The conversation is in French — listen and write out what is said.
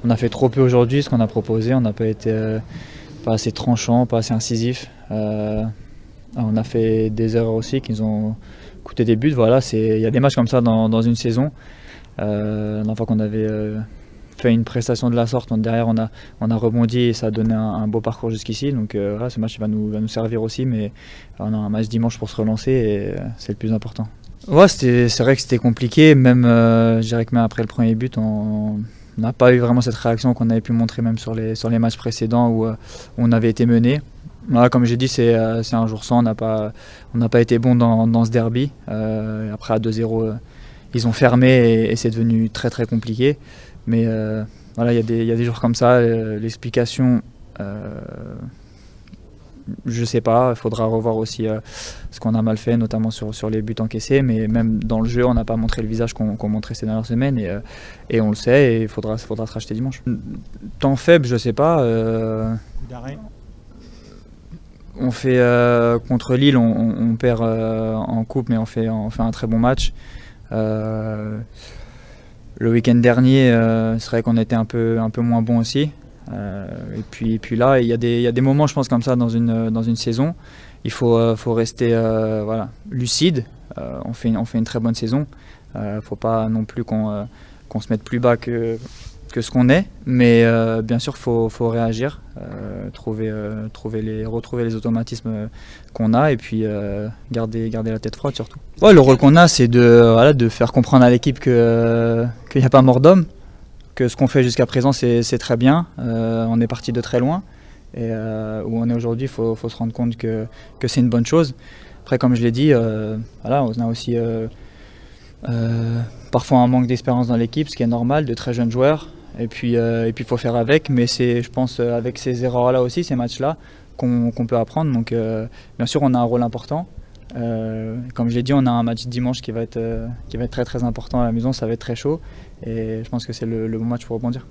on a fait trop peu aujourd'hui, ce qu'on a proposé, on n'a pas été pas assez tranchant, pas assez incisif. On a fait des erreurs aussi qui nous ont coûté des buts. Voilà, il y a des matchs comme ça dans une saison. La dernière fois qu'on avait fait une prestation de la sorte, derrière on a rebondi et ça a donné un beau parcours jusqu'ici. Donc voilà, ce match va nous servir aussi, mais on a un match dimanche pour se relancer et c'est le plus important. Ouais, c'est vrai que c'était compliqué, même je dirais que même après le premier but, on n'a pas eu vraiment cette réaction qu'on avait pu montrer même sur les matchs précédents où on avait été mené. Voilà, comme j'ai dit, c'est un jour sans, on n'a pas été bon dans ce derby. Après à 2-0, ils ont fermé et c'est devenu très très compliqué. Mais voilà, il y a des jours comme ça, l'explication, je sais pas, il faudra revoir aussi ce qu'on a mal fait, notamment sur les buts encaissés, mais même dans le jeu, on n'a pas montré le visage qu'on montrait ces dernières semaines et on le sait, et il faudra se racheter dimanche. Temps faible, je sais pas. On fait contre Lille, on perd en coupe, mais on fait un très bon match. Le week-end dernier, c'est vrai qu'on était un peu moins bon aussi. Et puis là, il y a des moments, je pense, comme ça dans une saison. Il faut rester voilà, lucide. On fait une très bonne saison. Il ne faut pas non plus qu'on se mette plus bas que ce qu'on est, mais bien sûr faut réagir, retrouver les automatismes qu'on a et puis garder la tête froide surtout. Ouais, le rôle qu'on a, c'est de faire comprendre à l'équipe qu'il n'y a pas mort d'homme, que ce qu'on fait jusqu'à présent c'est très bien, on est parti de très loin et où on est aujourd'hui, il faut se rendre compte que c'est une bonne chose. Après, comme je l'ai dit, voilà, on a aussi parfois un manque d'expérience dans l'équipe, ce qui est normal, de très jeunes joueurs. Et puis il faut faire avec, mais c'est, je pense, avec ces erreurs-là aussi, ces matchs-là, qu'on peut apprendre. Donc bien sûr, on a un rôle important. Comme je l'ai dit, on a un match dimanche qui va être très très important à la maison, ça va être très chaud. Et je pense que c'est le bon match pour rebondir.